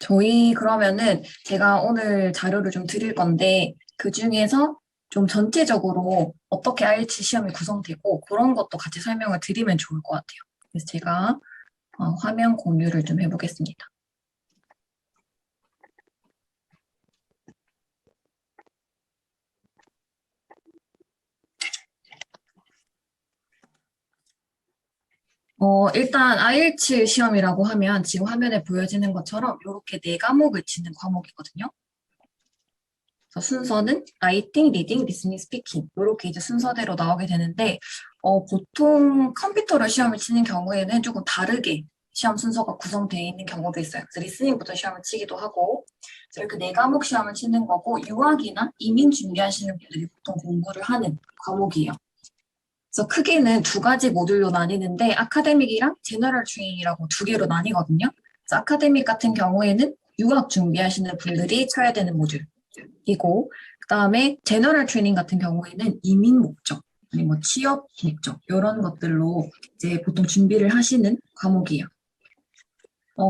저희 그러면은 제가 오늘 자료를 좀 드릴 건데 그 중에서 좀 전체적으로 어떻게 IELTS 시험이 구성되고 그런 것도 같이 설명을 드리면 좋을 것 같아요. 그래서 제가 화면 공유를 좀 해보겠습니다. 일단 IELTS 시험이라고 하면 지금 화면에 보여지는 것처럼 이렇게 네 과목을 치는 과목이거든요. 그래서 순서는 라이팅, 리딩, 리스닝, 스피킹 이렇게 이제 순서대로 나오게 되는데 보통 컴퓨터로 시험을 치는 경우에는 조금 다르게 시험 순서가 구성되어 있는 경우도 있어요. 그래서 리스닝부터 시험을 치기도 하고 이렇게 네 과목 시험을 치는 거고 유학이나 이민 준비하시는 분들이 보통 공부를 하는 과목이에요. 그래서 크게는 두 가지 모듈로 나뉘는데 아카데믹이랑 제너럴 트레이닝이라고 두 개로 나뉘거든요. 그래서 아카데믹 같은 경우에는 유학 준비하시는 분들이 쳐야 되는 모듈이고 그다음에 제너럴 트레이닝 같은 경우에는 이민 목적 아니면 뭐 취업 목적 이런 것들로 이제 보통 준비를 하시는 과목이에요.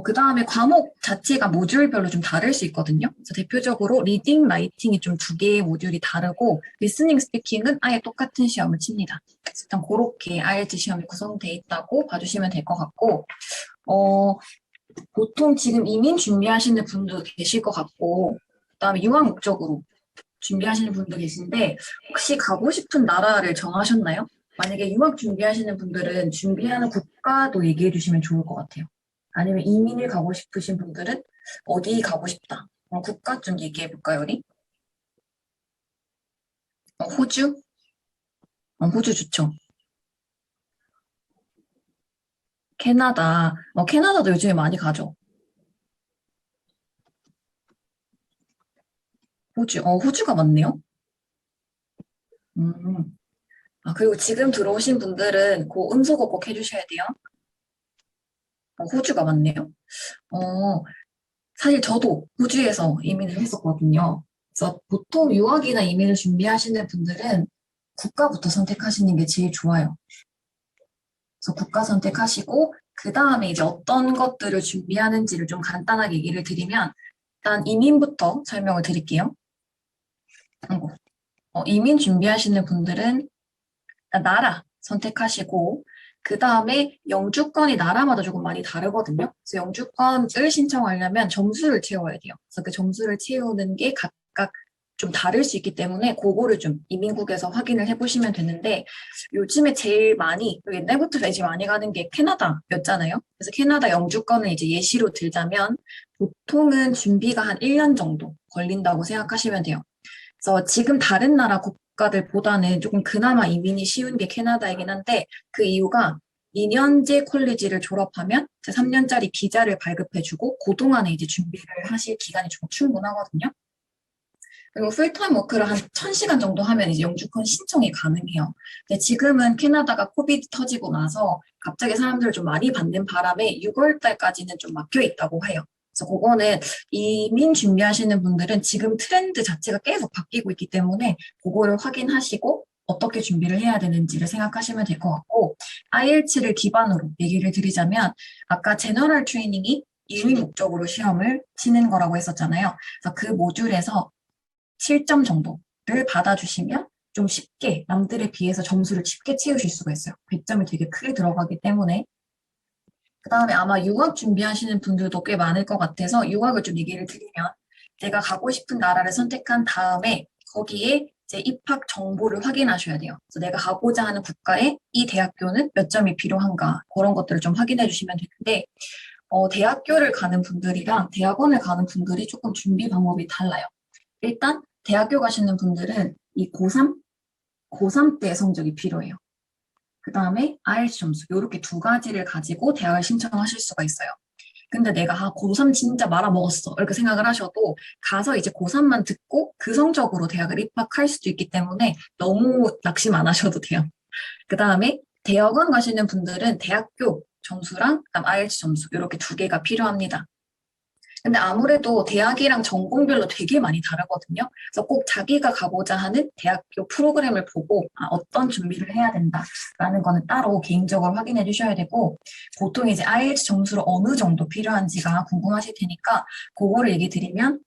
그다음에 과목 자체가 모듈별로 좀 다를 수 있거든요. 그래서 대표적으로 리딩, 라이팅이 좀 두 개의 모듈이 다르고 리스닝, 스피킹은 아예 똑같은 시험을 칩니다. 그래서 일단 그렇게 IELTS 시험이 구성되어 있다고 봐주시면 될 것 같고 어, 보통 지금 이민 준비하시는 분도 계실 것 같고 그다음에 유학 목적으로 준비하시는 분도 계신데 혹시 가고 싶은 나라를 정하셨나요? 만약에 유학 준비하시는 분들은 준비하는 국가도 얘기해 주시면 좋을 것 같아요. 아니면 이민을 가고 싶으신 분들은 어디 가고 싶다. 국가 좀 얘기해 볼까요, 우리? 호주? 호주 좋죠. 캐나다. 캐나다도 요즘에 많이 가죠. 호주. 호주가 많네요. 음. 그리고 지금 들어오신 분들은 그 음소거 꼭 해주셔야 돼요. 호주가 많네요. 어, 사실 저도 호주에서 이민을 했었거든요. 그래서 보통 유학이나 이민을 준비하시는 분들은 국가부터 선택하시는 게 제일 좋아요. 그래서 국가 선택하시고 그 다음에 이제 어떤 것들을 준비하는지를 좀 간단하게 얘기를 드리면 일단 이민부터 설명을 드릴게요. 아이고. 이민 준비하시는 분들은 일단 나라 선택하시고 그 다음에 영주권이 나라마다 조금 많이 다르거든요. 그래서 영주권을 신청하려면 점수를 채워야 돼요. 그래서 그 점수를 채우는 게 각각 좀 다를 수 있기 때문에 그거를 좀 이민국에서 확인을 해보시면 되는데 요즘에 제일 많이 옛날부터 제일 많이 가는 게 캐나다였잖아요. 그래서 캐나다 영주권을 이제 예시로 들자면 보통은 준비가 한 1년 정도 걸린다고 생각하시면 돼요. 그래서 지금 다른 나라 국가들보다는 조금 그나마 이민이 쉬운 게 캐나다이긴 한데 그 이유가 2년제 콜리지를 졸업하면 이제 3년짜리 비자를 발급해주고 그동안에 이제 준비를 하실 기간이 좀 충분하거든요. 그리고 풀타임 워크를 한 1000시간 정도 하면 이제 영주권 신청이 가능해요. 근데 지금은 캐나다가 코비드 터지고 나서 갑자기 사람들을 좀 많이 받는 바람에 6월 달까지는 좀 막혀 있다고 해요. 그래서 그거는 이민 준비하시는 분들은 지금 트렌드 자체가 계속 바뀌고 있기 때문에 그거를 확인하시고 어떻게 준비를 해야 되는지를 생각하시면 될 것 같고 IELTS를 기반으로 얘기를 드리자면 아까 제너럴 트레이닝이 이민 목적으로 시험을 치는 거라고 했었잖아요. 그래서 그 모듈에서 7점 정도를 받아주시면 좀 쉽게 남들에 비해서 점수를 쉽게 채우실 수가 있어요. 100점이 되게 크게 들어가기 때문에. 그 다음에 아마 유학 준비하시는 분들도 꽤 많을 것 같아서 유학을 좀 얘기를 드리면 제가 가고 싶은 나라를 선택한 다음에 거기에 제 입학 정보를 확인하셔야 돼요. 그래서 내가 가고자 하는 국가에 이 대학교는 몇 점이 필요한가 그런 것들을 좀 확인해 주시면 되는데 대학교를 가는 분들이랑 대학원을 가는 분들이 조금 준비 방법이 달라요. 일단 대학교 가시는 분들은 이 고3, 고3 때 성적이 필요해요. 그 다음에 IELTS 점수 이렇게 두 가지를 가지고 대학을 신청하실 수가 있어요. 근데 내가 고3 진짜 말아먹었어 이렇게 생각을 하셔도 가서 이제 고3만 듣고 그 성적으로 대학을 입학할 수도 있기 때문에 너무 낙심 안 하셔도 돼요. 그 다음에 대학원 가시는 분들은 대학교 점수랑 그다음 IELTS 점수 이렇게 두 개가 필요합니다. 근데 아무래도 대학이랑 전공별로 되게 많이 다르거든요. 그래서 꼭 자기가 가고자 하는 대학교 프로그램을 보고 어떤 준비를 해야 된다라는 거는 따로 개인적으로 확인해 주셔야 되고 보통 이제 IELTS 점수를 어느 정도 필요한지가 궁금하실 테니까 그거를 얘기 드리면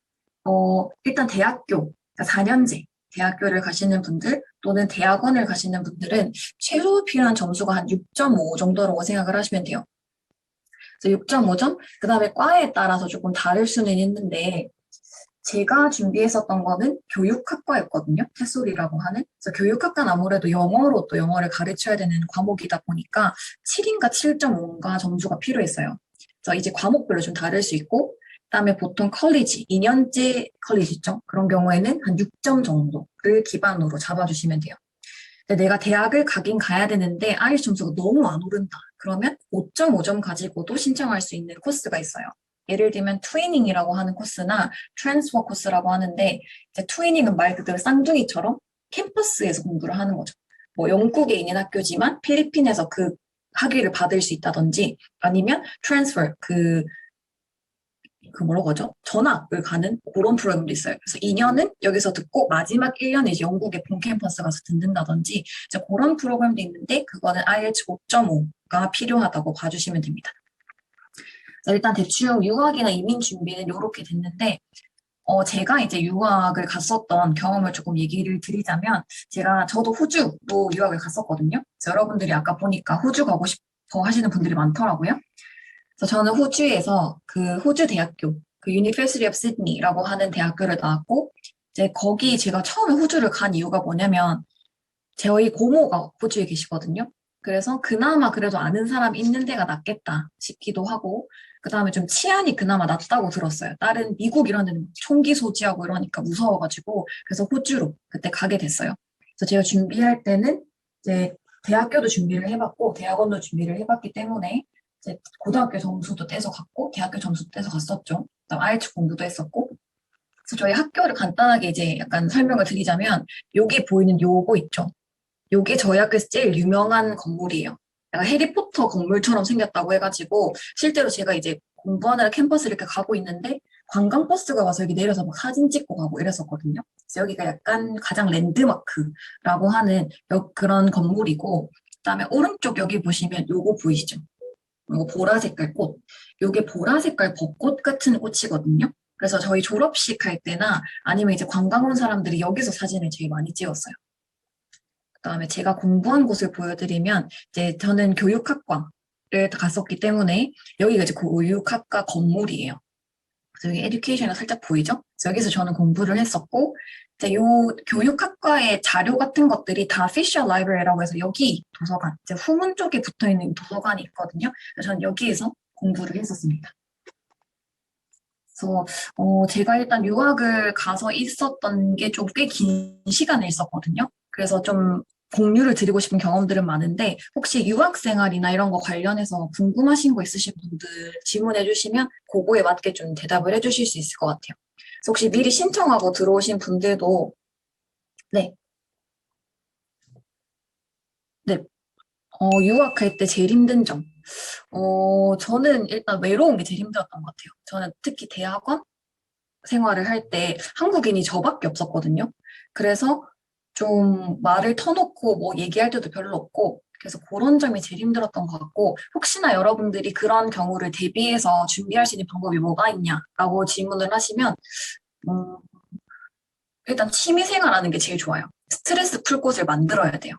일단 대학교, 그러니까 4년제 대학교를 가시는 분들 또는 대학원을 가시는 분들은 최소 필요한 점수가 한 6.5 정도라고 생각을 하시면 돼요. 그래서 6.5점? 그 다음에 과에 따라서 조금 다를 수는 있는데, 제가 준비했었던 거는 교육학과였거든요. 테솔이라고 하는. 그래서 교육학과는 아무래도 영어로 또 영어를 가르쳐야 되는 과목이다 보니까 7인가 7.5인가 점수가 필요했어요. 그래서 이제 과목별로 좀 다를 수 있고, 그다음에 보통 컬리지, 2년제 컬리지 있죠? 그런 경우에는 한 6점 정도를 기반으로 잡아주시면 돼요. 근데 내가 대학을 가긴 가야 되는데 IELTS 점수가 너무 안 오른다. 그러면 5.5점 가지고도 신청할 수 있는 코스가 있어요. 예를 들면 트위닝이라고 하는 코스나 트랜스퍼 코스라고 하는데 이제 트위닝은 말 그대로 쌍둥이처럼 캠퍼스에서 공부를 하는 거죠. 뭐 영국에 있는 학교지만 필리핀에서 그 학위를 받을 수 있다든지 아니면 트랜스퍼 그 뭐라고 하죠? 전학을 가는 그런 프로그램도 있어요. 그래서 2년은 여기서 듣고 마지막 1년에 이제 영국의 본 캠퍼스 가서 듣는다든지 이제 그런 프로그램도 있는데 그거는 IELTS 5.5가 필요하다고 봐주시면 됩니다. 일단 대충 유학이나 이민 준비는 이렇게 됐는데 제가 이제 유학을 갔었던 경험을 조금 얘기를 드리자면 저도 호주로 유학을 갔었거든요. 그래서 여러분들이 아까 보니까 호주 가고 싶어 하시는 분들이 많더라고요. 그래서 저는 호주에서 그 호주 대학교, 그 University of Sydney라고 하는 대학교를 나왔고, 이제 거기 제가 처음에 호주를 간 이유가 뭐냐면, 저희 고모가 호주에 계시거든요. 그래서 그나마 그래도 아는 사람 있는 데가 낫겠다 싶기도 하고, 그 다음에 좀 치안이 그나마 낫다고 들었어요. 다른 미국 이런 데는 총기 소지하고 이러니까 무서워가지고, 그래서 호주로 그때 가게 됐어요. 그래서 제가 준비할 때는 이제 대학교도 준비를 해봤고, 대학원도 준비를 해봤기 때문에, 이제 고등학교 점수도 떼서 갔고, 대학교 점수도 떼서 갔었죠. 그다음 IELTS 공부도 했었고. 그래서 저희 학교를 간단하게 이제 약간 설명을 드리자면, 여기 보이는 요거 있죠. 요게 저희 학교에서 제일 유명한 건물이에요. 약간 해리포터 건물처럼 생겼다고 해가지고 실제로 제가 이제 공부하느라 캠퍼스를 이렇게 가고 있는데 관광버스가 와서 여기 내려서 막 사진 찍고 가고 이랬었거든요. 그래서 여기가 약간 가장 랜드마크라고 하는 그런 건물이고 그다음에 오른쪽 여기 보시면 요거 보이시죠? 요거 보라 색깔 꽃. 요게 보라 색깔 벚꽃 같은 꽃이거든요. 그래서 저희 졸업식 할 때나 아니면 이제 관광 온 사람들이 여기서 사진을 제일 많이 찍었어요. 그다음에 제가 공부한 곳을 보여드리면 이제 저는 교육학과를 갔었기 때문에 여기가 이제 그 교육학과 건물이에요. 그래서 여기 에듀케이션이 살짝 보이죠? 그래서 여기서 저는 공부를 했었고 이제 요 교육학과의 자료 같은 것들이 다 피셔 라이브러리라고 해서 여기 도서관, 이제 후문 쪽에 붙어 있는 도서관이 있거든요. 그래서 저는 여기에서 공부를 했었습니다. 그래서 제가 일단 유학을 가서 있었던 게 좀 꽤 긴 시간을 있었거든요. 그래서 좀 공유를 드리고 싶은 경험들은 많은데 혹시 유학 생활이나 이런 거 관련해서 궁금하신 거 있으신 분들 질문해 주시면 그거에 맞게 좀 대답을 해 주실 수 있을 것 같아요. 그래서 혹시 미리 신청하고 들어오신 분들도 네, 네, 유학할 때 제일 힘든 점. 저는 일단 외로운 게 제일 힘들었던 것 같아요. 저는 특히 대학원 생활을 할 때 한국인이 저밖에 없었거든요. 그래서 좀 말을 터놓고 뭐 얘기할 때도 별로 없고 그래서 그런 점이 제일 힘들었던 것 같고 혹시나 여러분들이 그런 경우를 대비해서 준비할 수 있는 방법이 뭐가 있냐라고 질문을 하시면 음, 일단 취미 생활하는 게 제일 좋아요. 스트레스 풀 곳을 만들어야 돼요.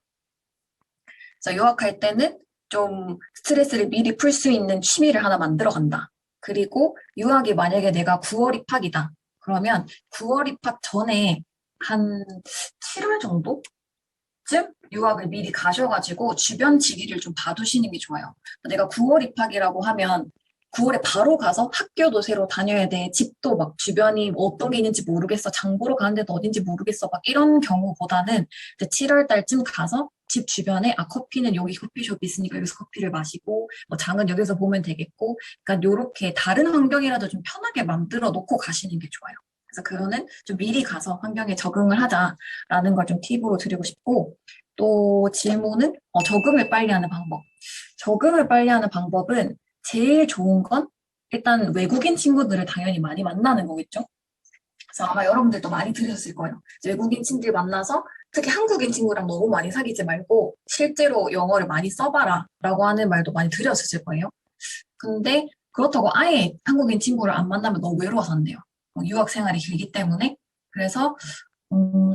그래서 유학할 때는 좀 스트레스를 미리 풀 수 있는 취미를 하나 만들어 간다. 그리고 유학이 만약에 내가 9월 입학이다. 그러면 9월 입학 전에 한 7월 정도쯤 유학을 미리 가셔가지고 주변 지리를 좀 봐두시는 게 좋아요. 내가 9월 입학이라고 하면 9월에 바로 가서 학교도 새로 다녀야 돼. 집도 막 주변이 어떤 게 있는지 모르겠어. 장 보러 가는데도 어딘지 모르겠어. 막 이런 경우보다는 7월 달쯤 가서 집 주변에 커피는 여기 커피숍 있으니까 여기서 커피를 마시고 뭐 장은 여기서 보면 되겠고 그러니까 요렇게 다른 환경이라도 좀 편하게 만들어 놓고 가시는 게 좋아요. 그래서 그거는 좀 미리 가서 환경에 적응을 하자라는 걸 좀 팁으로 드리고 싶고 또 질문은 적응을 빨리 하는 방법. 적응을 빨리 하는 방법은 제일 좋은 건 일단 외국인 친구들을 당연히 많이 만나는 거겠죠. 그래서 아마 여러분들도 많이 들으셨을 거예요. 이제 외국인 친구들 만나서 특히 한국인 친구랑 너무 많이 사귀지 말고 실제로 영어를 많이 써봐라 라고 하는 말도 많이 들으셨을 거예요. 근데 그렇다고 아예 한국인 친구를 안 만나면 너무 외로워서 안 돼요. 유학 생활이 길기 때문에. 그래서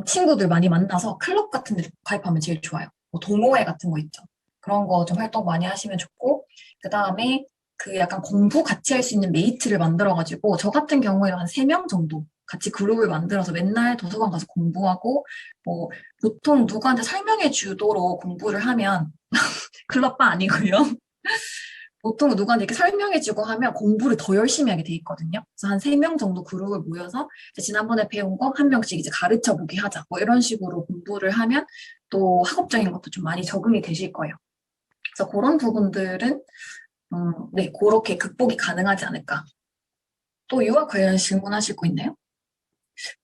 친구들 많이 만나서 클럽 같은 데 가입하면 제일 좋아요. 뭐 동호회 같은 거 있죠. 그런 거 좀 활동 많이 하시면 좋고, 그 다음에 그 약간 공부 같이 할 수 있는 메이트를 만들어가지고, 저 같은 경우에는 한 3명 정도 같이 그룹을 만들어서 맨날 도서관 가서 공부하고, 뭐, 보통 누구한테 설명해 주도록 공부를 하면, 클럽바 아니고요. 보통 누구한테 이렇게 설명해주고 하면 공부를 더 열심히 하게 돼 있거든요. 그래서 한 3명 정도 그룹을 모여서 이제 지난번에 배운 거 한 명씩 이제 가르쳐 보기 하자. 뭐 이런 식으로 공부를 하면 또 학업적인 것도 좀 많이 적응이 되실 거예요. 그래서 그런 부분들은 네, 그렇게 극복이 가능하지 않을까. 또 유학 관련 질문하실 거 있나요?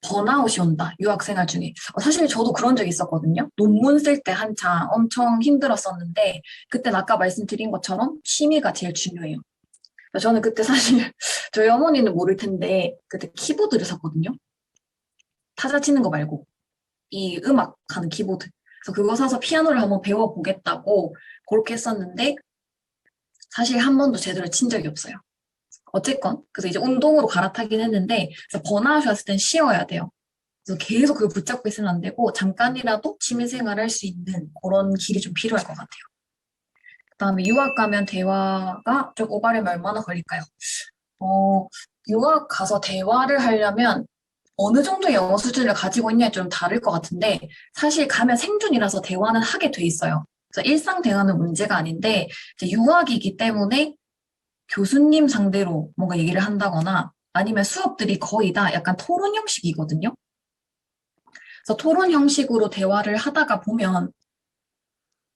번아웃이 온다, 유학생활 중에. 사실 저도 그런 적이 있었거든요. 논문 쓸 때 한창 엄청 힘들었었는데, 그땐 아까 말씀드린 것처럼 취미가 제일 중요해요. 저는 그때 사실 저희 어머니는 모를 텐데 그때 키보드를 샀거든요. 타자 치는 거 말고 이 음악 하는 키보드. 그래서 그거 사서 피아노를 한번 배워보겠다고 그렇게 했었는데 사실 한 번도 제대로 친 적이 없어요. 어쨌건 그래서 이제 운동으로 갈아타긴 했는데 그래서 번아웃이 왔을 땐 쉬어야 돼요. 그래서 계속 그걸 붙잡고 있으면 안 되고 잠깐이라도 취미생활을 할 수 있는 그런 길이 좀 필요할 것 같아요. 그다음에 유학 가면 대화가 좀 오가려면 얼마나 걸릴까요? 어, 유학 가서 대화를 하려면 어느 정도의 영어 수준을 가지고 있냐에 좀 다를 것 같은데, 사실 가면 생존이라서 대화는 하게 돼 있어요. 그래서 일상 대화는 문제가 아닌데, 이제 유학이기 때문에 교수님 상대로 뭔가 얘기를 한다거나 아니면 수업들이 거의 다 약간 토론 형식이거든요. 그래서 토론 형식으로 대화를 하다가 보면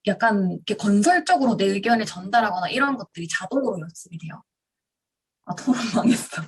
약간 이렇게 건설적으로 내 의견을 전달하거나 이런 것들이 자동으로 연습이 돼요. 아, 토론 망했어.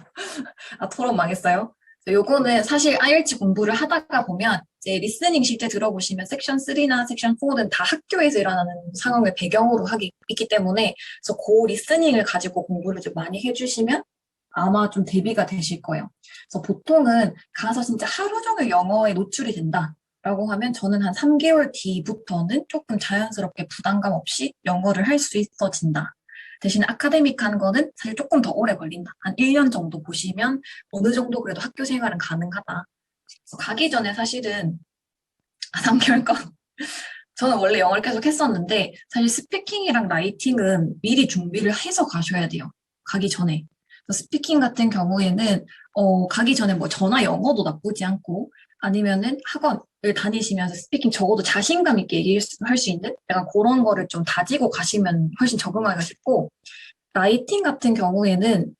아, 토론 망했어요? 요거는 사실 IELTS 공부를 하다가 보면 이제 리스닝 실제 들어보시면 섹션 3나 섹션 4는 다 학교에서 일어나는 상황을 배경으로 하기 있기 때문에 그래서 그 리스닝을 가지고 공부를 좀 많이 해주시면 아마 좀 대비가 되실 거예요. 그래서 보통은 가서 진짜 하루 종일 영어에 노출이 된다라고 하면 저는 한 3개월 뒤부터는 조금 자연스럽게 부담감 없이 영어를 할 수 있어진다. 대신에 아카데믹한 거는 사실 조금 더 오래 걸린다. 한 1년 정도 보시면 어느 정도 그래도 학교 생활은 가능하다. 그래서 가기 전에 사실은 3개월 건 저는 원래 영어를 계속 했었는데 사실 스피킹이랑 라이팅은 미리 준비를 해서 가셔야 돼요. 가기 전에. 스피킹 같은 경우에는 가기 전에 뭐 전화 영어도 나쁘지 않고 아니면은 학원을 다니시면서 스피킹 적어도 자신감 있게 얘기할 수 있는 약간 그런 거를 좀 다지고 가시면 훨씬 적응하기가 쉽고 라이팅 같은 경우에는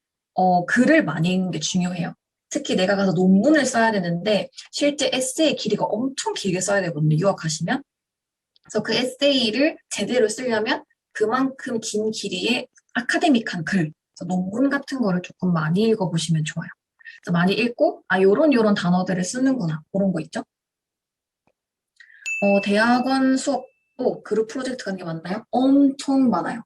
글을 많이 읽는 게 중요해요. 특히 내가 가서 논문을 써야 되는데 실제 에세이 길이가 엄청 길게 써야 되거든요. 유학하시면. 그래서 그 에세이를 제대로 쓰려면 그만큼 긴 길이의 아카데믹한 글, 논문 같은 거를 조금 많이 읽어보시면 좋아요. 그래서 많이 읽고 요런 단어들을 쓰는구나 그런 거 있죠. 대학원 수업도 그룹 프로젝트 같은 게 많나요? 엄청 많아요.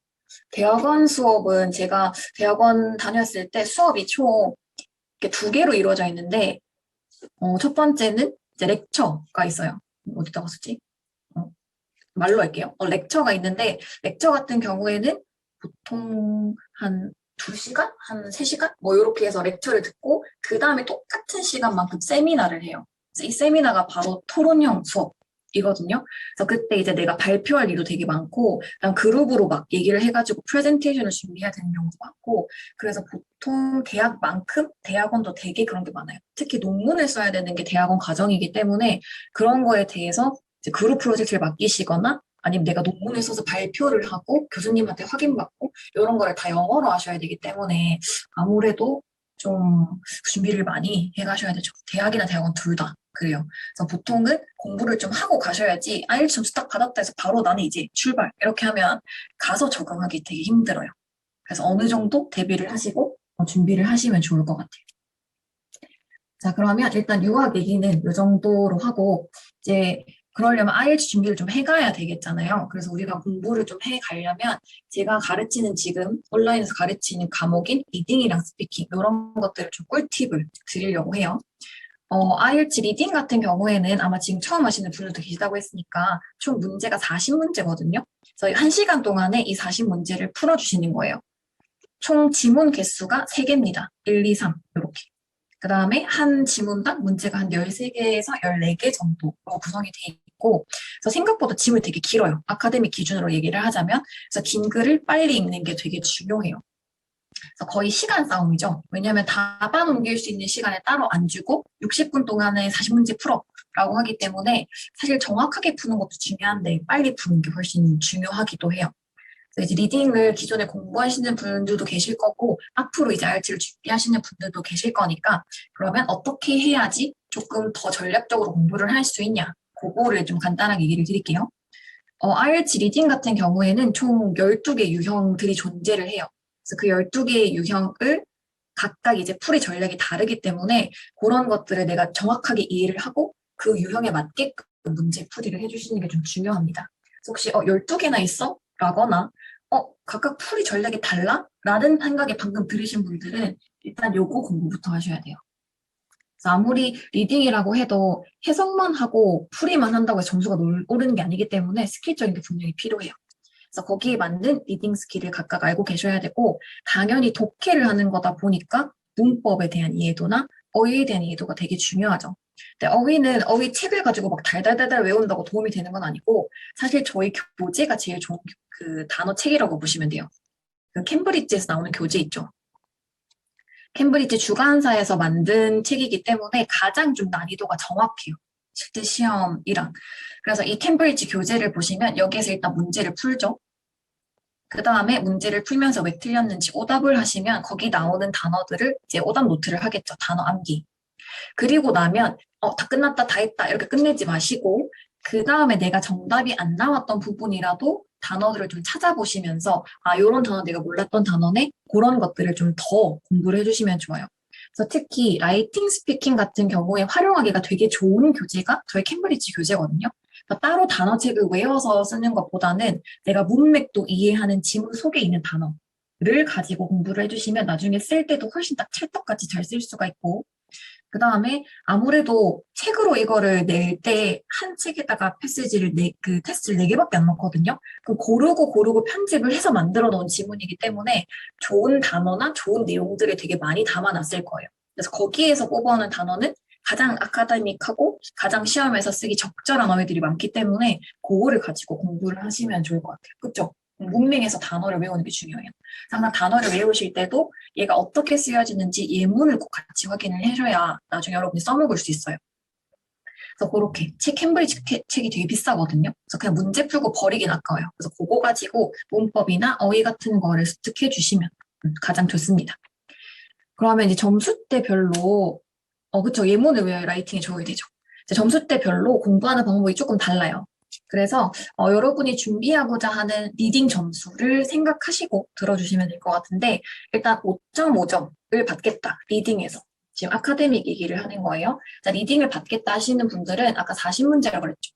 대학원 수업은 제가 대학원 다녔을 때 수업이 총 이렇게 2개로 이루어져 있는데 첫 번째는 이제 렉처가 있어요. 어디다가 쓰지? 말로 할게요. 렉처가 있는데 렉처 같은 경우에는 보통 한 2시간? 한 3시간? 뭐 이렇게 해서 렉처를 듣고 그 다음에 똑같은 시간만큼 세미나를 해요. 그래서 이 세미나가 바로 토론형 수업이거든요. 그래서 그때 이제 내가 발표할 일도 되게 많고 그다음 그룹으로 막 얘기를 해가지고 프레젠테이션을 준비해야 되는 경우도 많고 그래서 보통 대학만큼 대학원도 되게 그런 게 많아요. 특히 논문을 써야 되는 게 대학원 과정이기 때문에 그런 거에 대해서 이제 그룹 프로젝트를 맡기시거나 아니면 내가 논문을 써서 발표를 하고 교수님한테 확인받고 이런 거를 다 영어로 하셔야 되기 때문에 아무래도 좀 준비를 많이 해가셔야 되죠. 대학이나 대학원 둘 다 그래요. 그래서 보통은 공부를 좀 하고 가셔야지 IELTS 점수 딱 받았다 해서 바로 나는 이제 출발 이렇게 하면 가서 적응하기 되게 힘들어요. 그래서 어느 정도 대비를 하시고 준비를 하시면 좋을 것 같아요. 자, 그러면 일단 유학 얘기는 이 정도로 하고 이제 그러려면 IELTS 준비를 좀 해가야 되겠잖아요. 그래서 우리가 공부를 좀 해가려면 제가 가르치는 지금 온라인에서 가르치는 과목인 리딩이랑 스피킹 이런 것들을 좀 꿀팁을 드리려고 해요. IELTS 리딩 같은 경우에는 아마 지금 처음 하시는 분들도 계시다고 했으니까 총 문제가 40문제거든요. 그래서 1시간 동안에 이 40문제를 풀어주시는 거예요. 총 지문 개수가 3개입니다. 1, 2, 3 이렇게. 그 다음에 한 지문당 문제가 한 13개에서 14개 정도로 구성이 돼 있고, 그래서 생각보다 지문이 되게 길어요. 아카데믹 기준으로 얘기를 하자면. 그래서 긴 글을 빨리 읽는 게 되게 중요해요. 그래서 거의 시간 싸움이죠. 왜냐하면 답안 옮길 수 있는 시간을 따로 안 주고 60분 동안에 40문제 풀어라고 하기 때문에 사실 정확하게 푸는 것도 중요한데 빨리 푸는 게 훨씬 중요하기도 해요. 그래서 이제 리딩을 기존에 공부하시는 분들도 계실 거고 앞으로 이제 IELTS를 준비하시는 분들도 계실 거니까 그러면 어떻게 해야지 조금 더 전략적으로 공부를 할 수 있냐 그거를 좀 간단하게 얘기를 드릴게요. IELTS 리딩 같은 경우에는 총 12개 유형들이 존재를 해요. 그래서 그 12개의 유형을 각각 이제 풀이 전략이 다르기 때문에 그런 것들을 내가 정확하게 이해를 하고 그 유형에 맞게끔 문제 풀이를 해주시는 게 좀 중요합니다. 그래서 혹시 12개나 있어? 라거나 각각 풀이 전략이 달라? 라는 생각이 방금 들으신 분들은 일단 요거 공부부터 하셔야 돼요. 그래서 아무리 리딩이라고 해도 해석만 하고 풀이만 한다고 해서 점수가 오르는 게 아니기 때문에 스킬적인 게 분명히 필요해요. 그래서 거기에 맞는 리딩 스킬을 각각 알고 계셔야 되고 당연히 독해를 하는 거다 보니까 문법에 대한 이해도나 어휘에 대한 이해도가 되게 중요하죠. 근데 어휘는 어휘 책을 가지고 막 달달달달 외운다고 도움이 되는 건 아니고 사실 저희 교재가 제일 좋은 그 단어 책이라고 보시면 돼요. 그 캠브리지에서 나오는 교재 있죠. 캠브리지 주관사에서 만든 책이기 때문에 가장 좀 난이도가 정확해요. 실제 시험이랑. 그래서 이 캠브리지 교재를 보시면 여기에서 일단 문제를 풀죠. 그 다음에 문제를 풀면서 왜 틀렸는지 오답을 하시면 거기 나오는 단어들을 이제 오답 노트를 하겠죠. 단어 암기. 그리고 나면 다 끝났다, 다 했다 이렇게 끝내지 마시고 그 다음에 내가 정답이 안 나왔던 부분이라도 단어들을 좀 찾아보시면서 이런 단어 내가 몰랐던 단어네 그런 것들을 좀 더 공부를 해주시면 좋아요. 그래서 특히 라이팅 스피킹 같은 경우에 활용하기가 되게 좋은 교재가 저희 캠브리지 교재거든요. 그러니까 따로 단어책을 외워서 쓰는 것보다는 내가 문맥도 이해하는 지문 속에 있는 단어를 가지고 공부를 해주시면 나중에 쓸 때도 훨씬 딱 찰떡같이 잘 쓸 수가 있고 그 다음에 아무래도 책으로 이거를 낼 때 한 책에다가 패시지를 그 테스트를 4개밖에 안 넣거든요. 그럼 고르고 편집을 해서 만들어 놓은 지문이기 때문에 좋은 단어나 좋은 내용들을 되게 많이 담아놨을 거예요. 그래서 거기에서 뽑아오는 단어는 가장 아카데믹하고 가장 시험에서 쓰기 적절한 어휘들이 많기 때문에 그거를 가지고 공부를 하시면 좋을 것 같아요. 그렇죠? 문맥에서 단어를 외우는 게 중요해요. 항상 단어를 외우실 때도 얘가 어떻게 쓰여지는지 예문을 꼭 같이 확인을 해줘야 나중에 여러분이 써먹을 수 있어요. 그래서 그렇게 캠브리지 책이 되게 비싸거든요. 그래서 그냥 문제 풀고 버리긴 아까워요. 그래서 그거 가지고 문법이나 어휘 같은 거를 습득해 주시면 가장 좋습니다. 그러면 이제 점수대별로 그쵸. 예문을 외워야 라이팅에 적어야 되죠. 점수대별로 공부하는 방법이 조금 달라요. 그래서 여러분이 준비하고자 하는 리딩 점수를 생각하시고 들어주시면 될 것 같은데 일단 5.5점을 받겠다. 리딩에서. 지금 아카데믹 얘기를 하는 거예요. 자, 리딩을 받겠다 하시는 분들은 아까 40문제라고 그랬죠.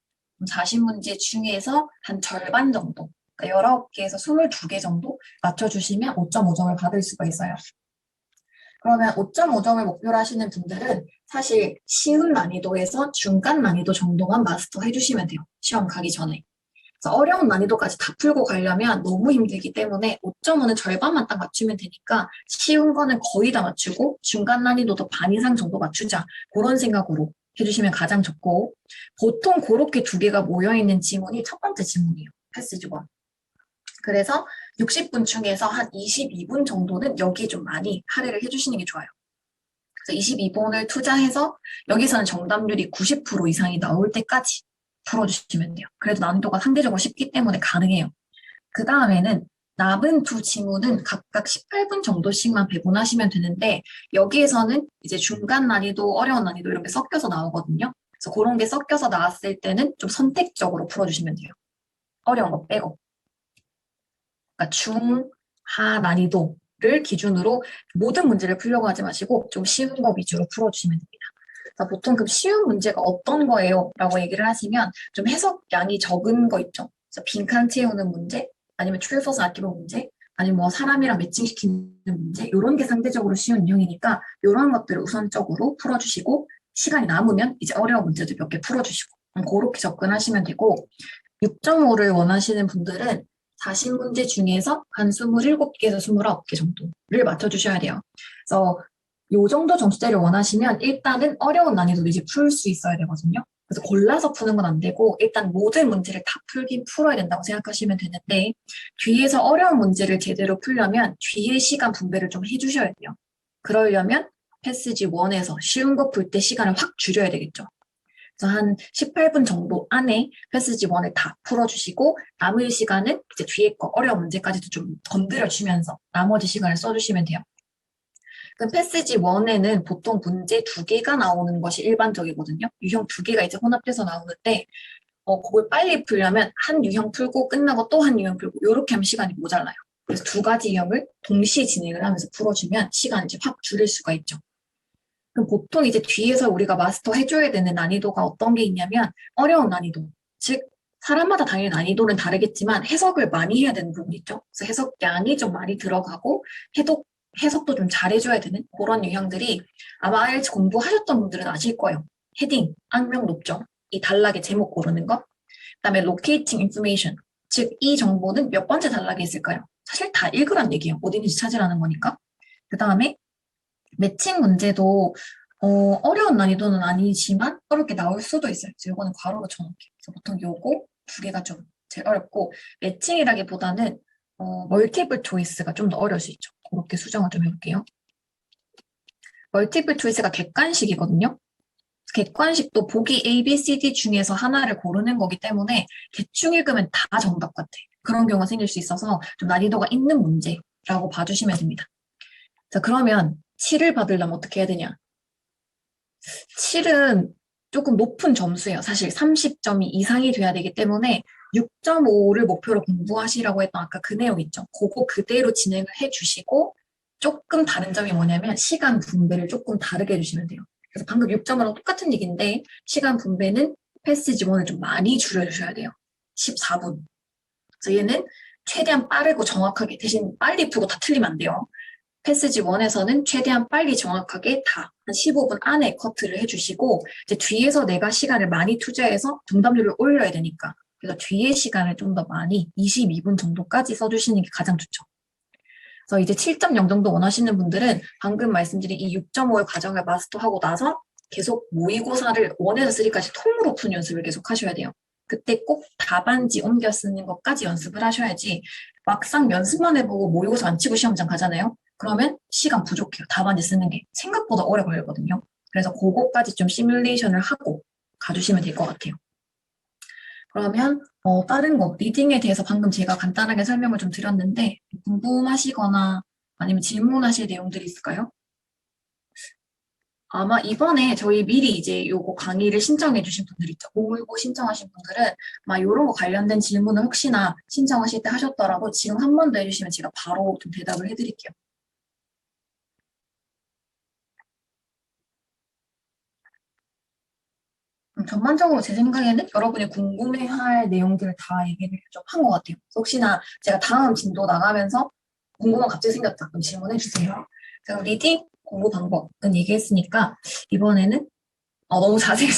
40문제 중에서 한 절반 정도, 그러니까 19개에서 22개 정도 맞춰주시면 5.5점을 받을 수가 있어요. 그러면 5.5점을 목표로 하시는 분들은 사실 쉬운 난이도에서 중간 난이도 정도만 마스터 해주시면 돼요. 시험 가기 전에. 그래서 어려운 난이도까지 다 풀고 가려면 너무 힘들기 때문에 5.5는 절반만 딱 맞추면 되니까 쉬운 거는 거의 다 맞추고 중간 난이도도 반 이상 정도 맞추자. 그런 생각으로 해주시면 가장 좋고 보통 그렇게 2개가 모여있는 지문이 첫 번째 지문이에요. 패시지 1. 그래서 60분 중에서 한 22분 정도는 여기에 좀 많이 할애를 해주시는 게 좋아요. 그래서 22분을 투자해서 여기서는 정답률이 90% 이상이 나올 때까지 풀어주시면 돼요. 그래도 난이도가 상대적으로 쉽기 때문에 가능해요. 그 다음에는 남은 2 지문은 각각 18분 정도씩만 배분하시면 되는데 여기에서는 이제 중간 난이도, 어려운 난이도 이런 게 섞여서 나오거든요. 그래서 그런 게 섞여서 나왔을 때는 좀 선택적으로 풀어주시면 돼요. 어려운 거 빼고. 그러니까 하 난이도를 기준으로 모든 문제를 풀려고 하지 마시고 좀 쉬운 거 위주로 풀어주시면 됩니다. 그래서 보통 그 쉬운 문제가 어떤 거예요? 라고 얘기를 하시면 좀 해석량이 적은 거 있죠. 그래서 빈칸 채우는 문제, 아니면 트루퍼스 아끼는 문제, 아니면 뭐 사람이랑 매칭시키는 문제, 이런 게 상대적으로 쉬운 유형이니까 이런 것들을 우선적으로 풀어주시고 시간이 남으면 이제 어려운 문제도 몇 개 풀어주시고 그렇게 접근하시면 되고 6.5를 원하시는 분들은 40문제 중에서 한 27개에서 29개 정도를 맞춰주셔야 돼요. 그래서 요 정도 점수대를 원하시면 일단은 어려운 난이도도 이제 풀 수 있어야 되거든요. 그래서 골라서 푸는 건 안 되고 일단 모든 문제를 다 풀긴 풀어야 된다고 생각하시면 되는데 뒤에서 어려운 문제를 제대로 풀려면 뒤에 시간 분배를 좀 해주셔야 돼요. 그러려면 패스지 1에서 쉬운 거 풀 때 시간을 확 줄여야 되겠죠. 그래서 한 18분 정도 안에 패스지 1을 다 풀어주시고 남은 시간은 이제 뒤에 거 어려운 문제까지도 좀 건드려주면서 나머지 시간을 써주시면 돼요. 그럼 패스지 1에는 보통 문제 2개가 나오는 것이 일반적이거든요. 유형 2개가 이제 혼합돼서 나오는데 그걸 빨리 풀려면 한 유형 풀고 끝나고 또 한 유형 풀고 이렇게 하면 시간이 모자라요. 그래서 두 가지 유형을 동시에 진행을 하면서 풀어주면 시간을 이제 확 줄일 수가 있죠. 그럼 보통 이제 뒤에서 우리가 마스터 해줘야 되는 난이도가 어떤 게 있냐면 어려운 난이도. 즉, 사람마다 당연히 난이도는 다르겠지만 해석을 많이 해야 되는 부분이 있죠. 그래서 해석량이 좀 많이 들어가고 해석도 좀 잘해줘야 되는 그런 유형들이 아마 IELTS 공부하셨던 분들은 아실 거예요. 헤딩, 악명 높죠. 이 단락의 제목 고르는 거. 그다음에 locating information. 즉, 이 정보는 몇 번째 단락에 있을까요? 사실 다 읽으란 얘기예요. 어디 있는지 찾으라는 거니까. 그 다음에 매칭 문제도 어려운 난이도는 아니지만 어렵게 나올 수도 있어요. 그래서 이거는 괄호로 쳐놓을게요. 그래서 보통 요거 두 개가 좀 제일 어렵고 매칭이라기보다는 멀티플 초이스가 좀 더 어려울 수 있죠. 그렇게 수정을 좀 해볼게요. 멀티플 초이스가 객관식이거든요. 객관식도 보기 A, B, C, D 중에서 하나를 고르는 거기 때문에 대충 읽으면 다 정답 같아. 그런 경우가 생길 수 있어서 좀 난이도가 있는 문제라고 봐주시면 됩니다. 자, 그러면 7을 받으려면 어떻게 해야 되냐? 7은 조금 높은 점수예요. 사실 30점이 이상이 돼야 되기 때문에 6.5를 목표로 공부하시라고 했던 아까 그 내용 있죠. 그거 그대로 진행을 해주시고 조금 다른 점이 뭐냐면 시간 분배를 조금 다르게 해주시면 돼요. 그래서 방금 6.5랑 똑같은 얘기인데 시간 분배는 패스 지원을 좀 많이 줄여주셔야 돼요. 14분. 그래서 얘는 최대한 빠르고 정확하게 대신 빨리 풀고 다 틀리면 안 돼요. 패스지 1에서는 최대한 빨리 정확하게 다 한 15분 안에 커트를 해주시고 이제 뒤에서 내가 시간을 많이 투자해서 정답률을 올려야 되니까 그래서 뒤에 시간을 좀 더 많이 22분 정도까지 써주시는 게 가장 좋죠. 그래서 이제 7.0 정도 원하시는 분들은 방금 말씀드린 이 6.5의 과정을 마스터하고 나서 계속 모의고사를 1에서 3까지 통으로 푸는 연습을 계속 하셔야 돼요. 그때 꼭 답안지 옮겨 쓰는 것까지 연습을 하셔야지 막상 연습만 해보고 모의고사 안 치고 시험장 가잖아요. 그러면 시간 부족해요. 답안지 쓰는 게 생각보다 오래 걸리거든요. 그래서 그거까지 좀 시뮬레이션을 하고 가주시면 될 것 같아요. 그러면 다른 거 리딩에 대해서 방금 제가 간단하게 설명을 좀 드렸는데 궁금하시거나 아니면 질문하실 내용들이 있을까요? 아마 이번에 저희 미리 이제 요거 강의를 신청해 주신 분들 있죠. 모의고 신청하신 분들은 아마 요런 거 관련된 질문을 혹시나 신청하실 때 하셨더라도 지금 한 번 더 해주시면 제가 바로 좀 대답을 해드릴게요. 전반적으로 제 생각에는 여러분이 궁금해할 내용들을 다 얘기를 좀 한 것 같아요. 혹시나 제가 다음 진도 나가면서 궁금한 거 갑자기 생겼다. 그럼 질문해 주세요. 제가 리딩 공부 방법은 얘기했으니까 이번에는 너무 자세히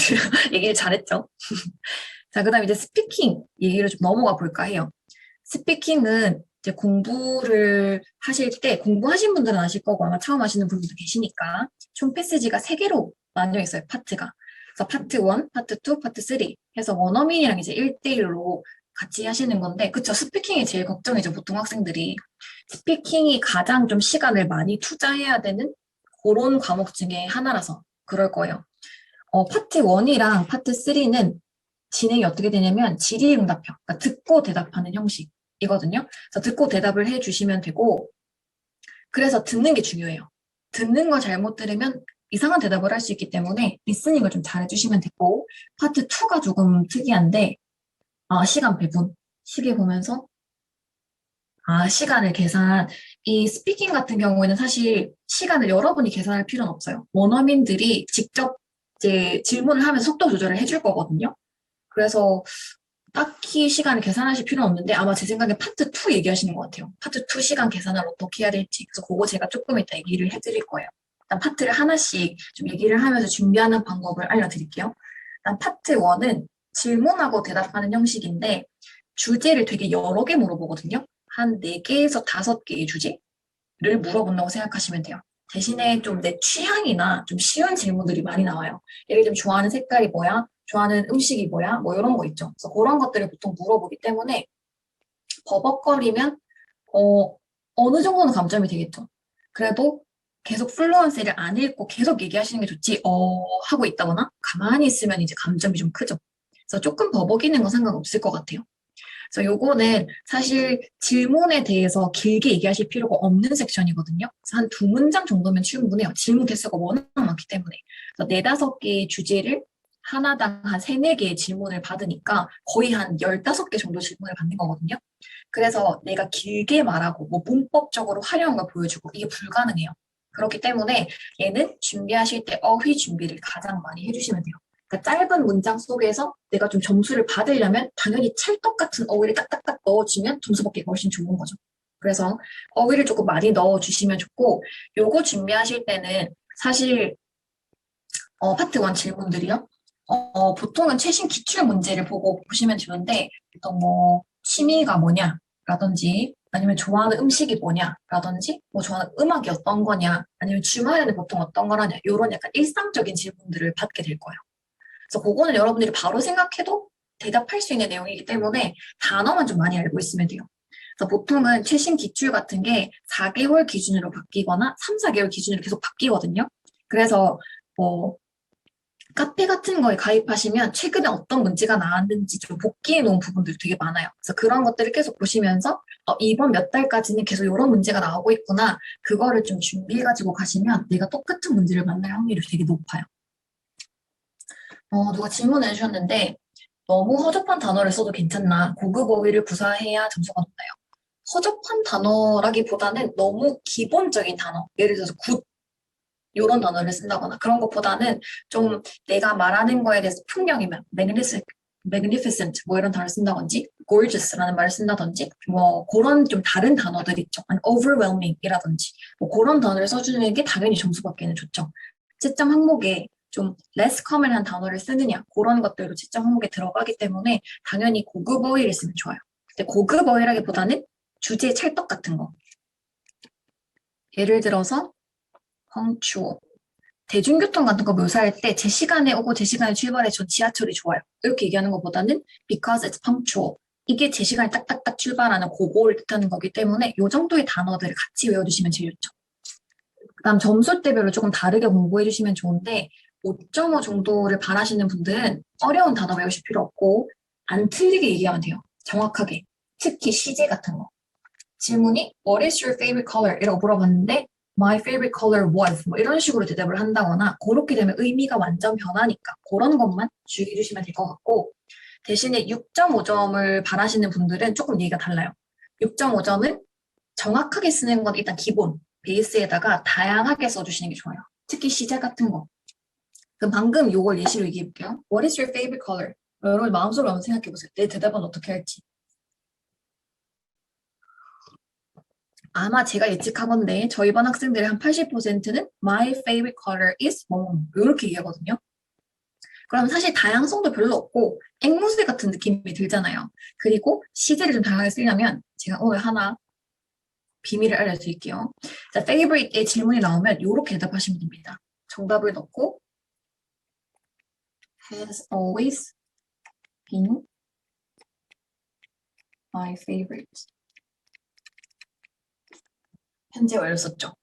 얘기를 잘했죠. 자, 그 다음에 이제 스피킹 얘기를 좀 넘어가 볼까 해요. 스피킹은 이제 공부를 하실 때 공부하신 분들은 아실 거고 아마 처음 하시는 분들도 계시니까 총 패스지가 3개로 나뉘어 있어요. 파트가. 그래서 파트 1, 파트 2, 파트 3 해서 원어민이랑 이제 1대1로 같이 하시는 건데 그쵸? 스피킹이 제일 걱정이죠. 보통 학생들이. 스피킹이 가장 좀 시간을 많이 투자해야 되는 그런 과목 중에 하나라서 그럴 거예요. 파트 1이랑 파트 3는 진행이 어떻게 되냐면 질의응답형, 그러니까 듣고 대답하는 형식이거든요. 그래서 듣고 대답을 해주시면 되고 그래서 듣는 게 중요해요. 듣는 거 잘못 들으면 이상한 대답을 할 수 있기 때문에 리스닝을 좀 잘해주시면 되고 파트 2가 조금 특이한데 시간 배분, 시계 보면서 시간을 이 스피킹 같은 경우에는 사실 시간을 여러분이 계산할 필요는 없어요. 원어민들이 직접 이제 질문을 하면서 속도 조절을 해줄 거거든요. 그래서 딱히 시간을 계산하실 필요는 없는데 아마 제 생각에 파트 2 얘기하시는 것 같아요. 파트 2 시간 계산을 어떻게 해야 될지. 그래서 그거 제가 조금 이따 얘기를 해드릴 거예요. 일단 파트를 하나씩 좀 얘기를 하면서 준비하는 방법을 알려드릴게요. 일단 파트 1은 질문하고 대답하는 형식인데 주제를 되게 여러 개 물어보거든요. 한 4개에서 5개의 주제를 물어본다고 생각하시면 돼요. 대신에 좀 내 취향이나 좀 쉬운 질문들이 많이 나와요. 예를 들면 좋아하는 색깔이 뭐야? 좋아하는 음식이 뭐야? 뭐 이런 거 있죠. 그래서 그런 것들을 보통 물어보기 때문에 버벅거리면 어느 정도는 감점이 되겠죠. 그래도 계속 플루언시를 안 읽고 계속 얘기하시는 게 좋지 하고 있다거나 가만히 있으면 이제 감점이 좀 크죠. 그래서 조금 버벅이는 건 상관없을 것 같아요. 그래서 요거는 사실 질문에 대해서 길게 얘기하실 필요가 없는 섹션이거든요. 그래서 한 2문장 정도면 충분해요. 질문 개수가 워낙 많기 때문에. 그래서 4-5개의 주제를 하나당 한 3-4개의 질문을 받으니까 거의 한 15개 정도 질문을 받는 거거든요. 그래서 내가 길게 말하고 뭐 문법적으로 화려한 걸 보여주고 이게 불가능해요. 그렇기 때문에 얘는 준비하실 때 어휘 준비를 가장 많이 해주시면 돼요. 그러니까 짧은 문장 속에서 내가 좀 점수를 받으려면 당연히 찰떡 같은 어휘를 딱딱딱 넣어주면 점수 받기가 훨씬 좋은 거죠. 그래서 어휘를 조금 많이 넣어주시면 좋고 요거 준비하실 때는 사실 파트 1 질문들이요. 보통은 최신 기출 문제를 보고 보시면 되는데 어떤 뭐 취미가 뭐냐라든지 아니면 좋아하는 음식이 뭐냐라든지 뭐 좋아하는 음악이 어떤 거냐 아니면 주말에는 보통 어떤 걸 하냐 이런 약간 일상적인 질문들을 받게 될 거예요. 그래서 그거는 여러분들이 바로 생각해도 대답할 수 있는 내용이기 때문에 단어만 좀 많이 알고 있으면 돼요. 그래서 보통은 최신 기출 같은 게 4개월 기준으로 바뀌거나 3-4개월 기준으로 계속 바뀌거든요. 그래서 뭐 카페 같은 거에 가입하시면 최근에 어떤 문제가 나왔는지 좀 복기해 놓은 부분들이 되게 많아요. 그래서 그런 것들을 계속 보시면서 이번 몇 달까지는 계속 이런 문제가 나오고 있구나. 그거를 좀 준비해가지고 가시면 내가 똑같은 문제를 만날 확률이 되게 높아요. 누가 질문을 해주셨는데 너무 허접한 단어를 써도 괜찮나? 고급 어휘를 구사해야 점수가 높나요? 허접한 단어라기보다는 너무 기본적인 단어, 예를 들어서 굿 이런 단어를 쓴다거나 그런 것보다는 좀 내가 말하는 거에 대해서 풍경이면 magnificent 뭐 이런 단어를 쓴다든지 gorgeous라는 말을 쓴다든지 뭐 그런 좀 다른 단어들 있죠. 아니 overwhelming이라든지 뭐 그런 단어를 써주는 게 당연히 점수 받기는 좋죠. 채점 항목에 좀 less common한 단어를 쓰느냐 그런 것들도 채점 항목에 들어가기 때문에 당연히 고급 어휘를 쓰면 좋아요. 근데 고급 어휘라기보다는 주제 찰떡 같은 거. 예를 들어서 punctual. 대중교통 같은 거 묘사할 때 제 시간에 오고 제 시간에 출발해 전 지하철이 좋아요. 이렇게 얘기하는 것보다는 because it's punctual. 이게 제 시간에 딱딱딱 출발하는 그거를 뜻하는 거기 때문에 이 정도의 단어들을 같이 외워두시면 제일 좋죠. 그다음 점수대별로 조금 다르게 공부해 주시면 좋은데 5.5 정도를 바라시는 분들은 어려운 단어 외우실 필요 없고 안 틀리게 얘기하면 돼요. 정확하게. 특히 시제 같은 거. 질문이 What is your favorite color? 이라고 물어봤는데 My favorite color was 뭐 이런 식으로 대답을 한다거나 그렇게 되면 의미가 완전 변하니까 그런 것만 주의해 주시면 될 것 같고 대신에 6.5점을 바라시는 분들은 조금 얘기가 달라요. 6.5점은 정확하게 쓰는 건 일단 기본 베이스에다가 다양하게 써주시는 게 좋아요. 특히 시제 같은 거. 그럼 방금 요걸 예시로 얘기해 볼게요. What is your favorite color? 여러분 마음속으로 한번 생각해 보세요. 내 대답은 어떻게 할지. 아마 제가 예측하건데 저희 반 학생들의 한 80%는 My favorite color is 뭐 이렇게 얘기하거든요. 그럼 사실 다양성도 별로 없고 앵무새 같은 느낌이 들잖아요. 그리고 시제를 좀 다양하게 쓰려면 제가 오늘 하나 비밀을 알려드릴게요. 자, favorite의 질문이 나오면 이렇게 대답하시면 됩니다. 정답을 넣고 has always been my favorite. 현재 완료 썼죠.